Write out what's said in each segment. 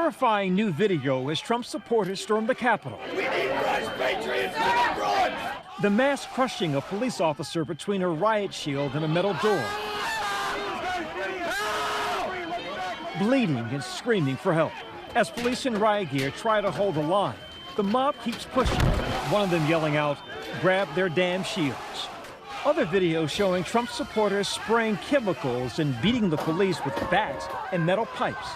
horrifying new video as Trump supporters stormed the Capitol. We need fresh patriots, not abroad. The mass crushing a police officer between a riot shield and a metal door. Bleeding and screaming for help. As police in riot gear try to hold the line, the mob keeps pushing, one of them yelling out, "Grab their damn shields." Other videos showing Trump supporters spraying chemicals and beating the police with bats and metal pipes.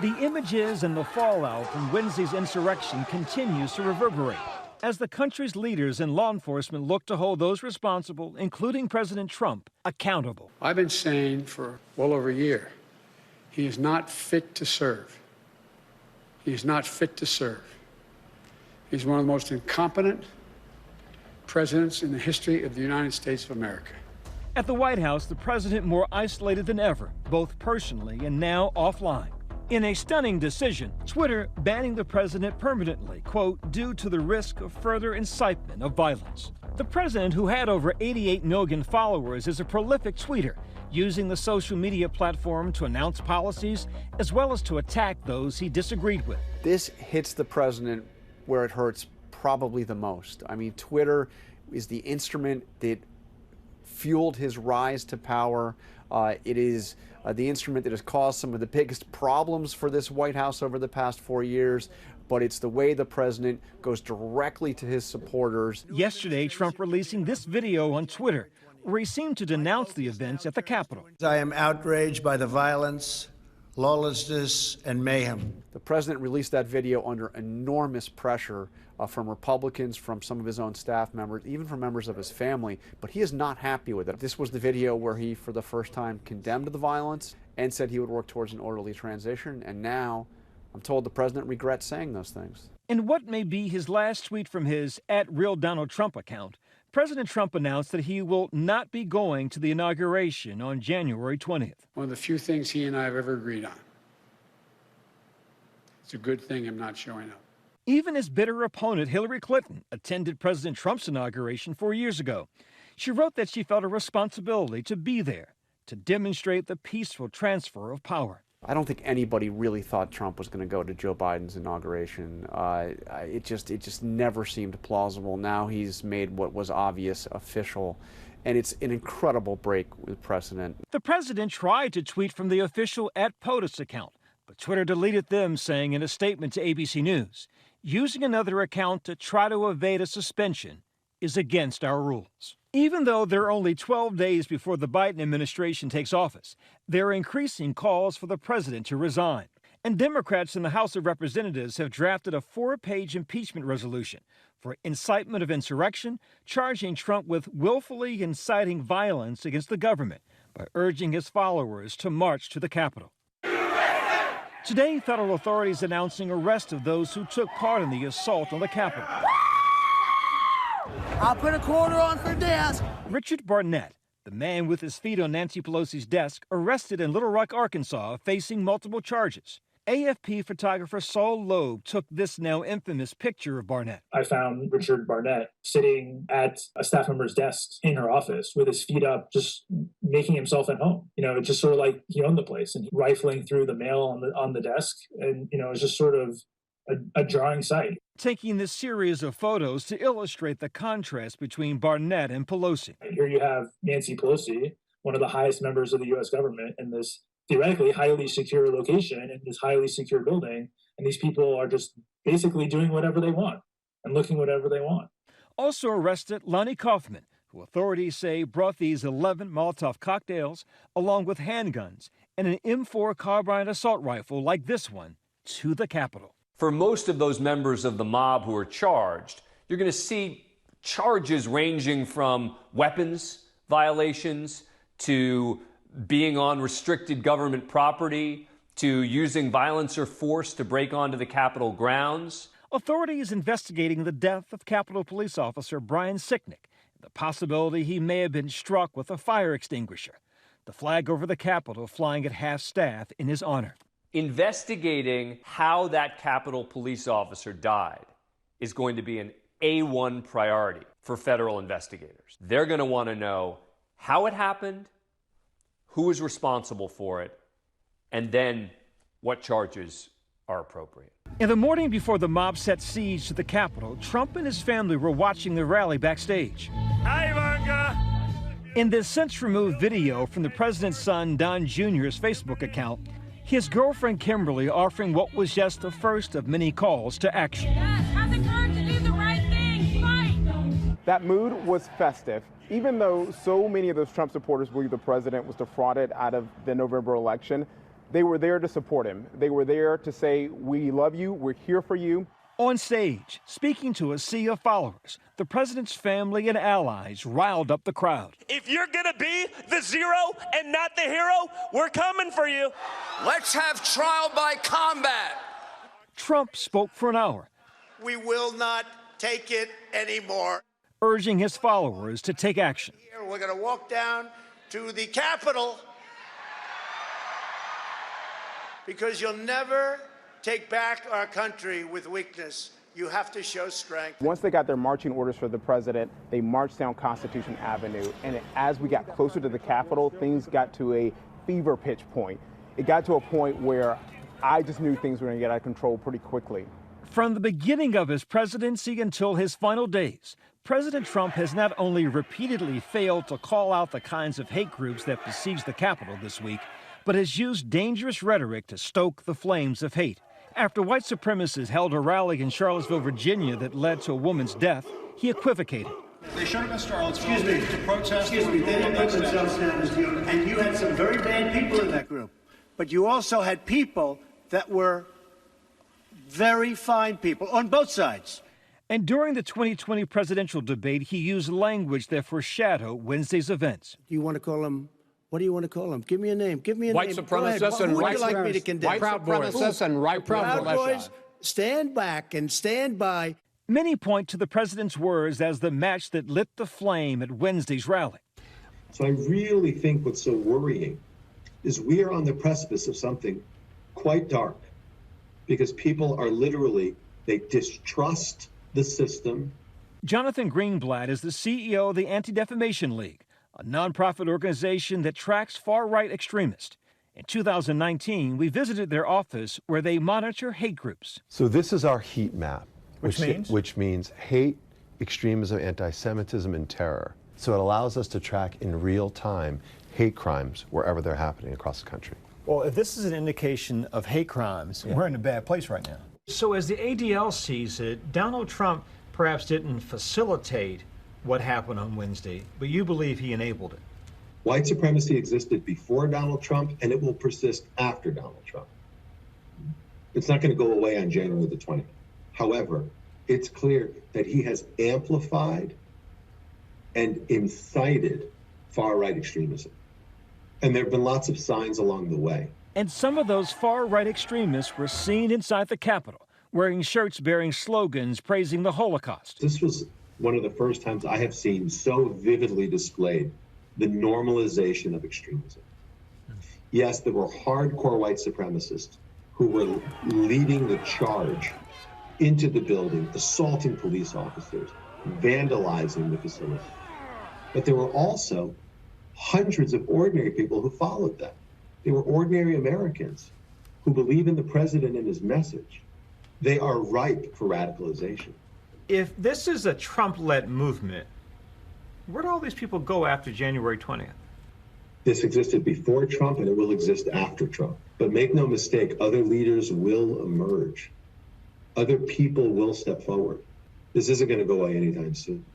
The images and the fallout from Wednesday's insurrection continues to reverberate as the country's leaders and law enforcement look to hold those responsible, including President Trump, accountable. I've been saying for well over a year, he is not fit to serve. He is not fit to serve. He's one of the most incompetent presidents in the history of the United States of America. At the White House, the president more isolated than ever, both personally and now offline. In a stunning decision, Twitter banning the president permanently, quote, due to the risk of further incitement of violence. The president, who had over 88 million followers, is a prolific tweeter, using the social media platform to announce policies as well as to attack those he disagreed with. This hits the president where it hurts probably the most. I mean, Twitter is the instrument that fueled his rise to power. It is the instrument that has caused some of the biggest problems for this White House over the past 4 years. But it's the way the president goes directly to his supporters. Yesterday, Trump releasing this video on Twitter, where he seemed to denounce the events at the Capitol. I am outraged by the violence, lawlessness, and mayhem. The president released that video under enormous pressure from Republicans, from some of his own staff members, even from members of his family, but he is not happy with it. This was the video where he, for the first time, condemned the violence and said he would work towards an orderly transition, and now I'm told the president regrets saying those things. In what may be his last tweet from his @RealDonaldTrump account, President Trump announced that he will not be going to the inauguration on January 20th. One of the few things he and I have ever agreed on. It's a good thing I'm not showing up. Even his bitter opponent, Hillary Clinton, attended President Trump's inauguration 4 years ago. She wrote that she felt a responsibility to be there, to demonstrate the peaceful transfer of power. I don't think anybody really thought Trump was going to go to Joe Biden's inauguration. It just never seemed plausible. Now he's made what was obvious official, and it's an incredible break with precedent. The president tried to tweet from the official @POTUS account, but Twitter deleted them, saying in a statement to ABC News, using another account to try to evade a suspension is against our rules. Even though there are only 12 days before the Biden administration takes office, there are increasing calls for the president to resign. And Democrats in the House of Representatives have drafted a 4-page impeachment resolution for incitement of insurrection, charging Trump with willfully inciting violence against the government by urging his followers to march to the Capitol. Today, federal authorities announcing arrest of those who took part in the assault on the Capitol. I'll put a quarter on for this. Richard Barnett, the man with his feet on Nancy Pelosi's desk, arrested in Little Rock, Arkansas, facing multiple charges. AFP photographer Saul Loeb took this now infamous picture of Barnett. I found Richard Barnett sitting at a staff member's desk in her office with his feet up, just making himself at home. You know, it's just sort of like he owned the place and rifling through the mail on the desk. And, you know, it's just sort of a jarring sight. Taking this series of photos to illustrate the contrast between Barnett and Pelosi. Here you have Nancy Pelosi, one of the highest members of the U.S. government, in this theoretically highly secure location, in this highly secure building, and these people are just basically doing whatever they want and looking whatever they want. Also arrested Lonnie Kaufman, who authorities say brought these 11 Molotov cocktails along with handguns and an M4 carbine assault rifle like this one to the Capitol. For most of those members of the mob who are charged, you're going to see charges ranging from weapons violations to being on restricted government property to using violence or force to break onto the Capitol grounds. Authorities investigating the death of Capitol Police Officer Brian Sicknick, the possibility he may have been struck with a fire extinguisher. The flag over the Capitol flying at half-staff in his honor. Investigating how that Capitol police officer died is going to be an A1 priority for federal investigators. They're going to want to know how it happened, who is responsible for it, and then what charges are appropriate. In the morning before the mob set siege to the Capitol, Trump and his family were watching the rally backstage. Hi, Ivanka. In this since-removed video from the president's son, Don Jr.'s Facebook account, his girlfriend Kimberly offering what was just the first of many calls to action. Yes, have the courage to do the right thing. Fight. That mood was festive. Even though so many of those Trump supporters believe the president was defrauded out of the November election, they were there to support him. They were there to say, we love you, we're here for you. On stage, speaking to a sea of followers, the president's family and allies riled up the crowd. If you're gonna be the zero and not the hero, we're coming for you. Let's have trial by combat. Trump spoke for an hour, We will not take it anymore. urging his followers to take action. Here, we're going to walk down to the Capitol because you'll never take back our country with weakness. You have to show strength. Once they got their marching orders for the president, they marched down Constitution Avenue. And as we got closer to the Capitol, things got to a fever pitch point. It got to a point where I just knew things were going to get out of control pretty quickly. From the beginning of his presidency until his final days, President Trump has not only repeatedly failed to call out the kinds of hate groups that besieged the Capitol this week, but has used dangerous rhetoric to stoke the flames of hate. After white supremacists held a rally in Charlottesville, Virginia that led to a woman's death, he equivocated. They showed up in Charlottesville to protest. Excuse me, they didn't put themselves down as you, and you had some very bad people in that group. But you also had people that were very fine people on both sides. And during the 2020 presidential debate, he used language that foreshadowed Wednesday's events. You want to call them? What do you want to call them? Give me a name. Give me a White name. supremacists and Who would white you like me to condemn? White supremacists and right Proud militia. Boys, stand back and stand by. Many point to the president's words as the match that lit the flame at Wednesday's rally. So I really think what's so worrying is we are on the precipice of something quite dark, because people are literally, they distrust the system. Jonathan Greenblatt is the CEO of the Anti-Defamation League, a nonprofit organization that tracks far-right extremists. In 2019, we visited their office where they monitor hate groups. So this is our heat map, Which means hate, extremism, anti-Semitism, and terror. So it allows us to track in real time hate crimes wherever they're happening across the country. Well, if this is an indication of hate crimes, we're in a bad place right now. So as the ADL sees it, Donald Trump perhaps didn't facilitate what happened on Wednesday, but you believe he enabled it. White supremacy existed before Donald Trump, and it will persist after Donald Trump. It's not going to go away on January the 20th. However, it's clear that he has amplified and incited far-right extremism. And there have been lots of signs along the way. And some of those far-right extremists were seen inside the Capitol, wearing shirts bearing slogans praising the Holocaust. This was one of the first times I have seen so vividly displayed the normalization of extremism. Yes, there were hardcore white supremacists who were leading the charge into the building, assaulting police officers, vandalizing the facility. But there were also hundreds of ordinary people who followed them. They were ordinary Americans who believe in the president and his message. They are ripe for radicalization. If this is a Trump-led movement, where do all these people go after January 20th? This existed before Trump, and it will exist after Trump. But make no mistake, other leaders will emerge. Other people will step forward. This isn't going to go away anytime soon.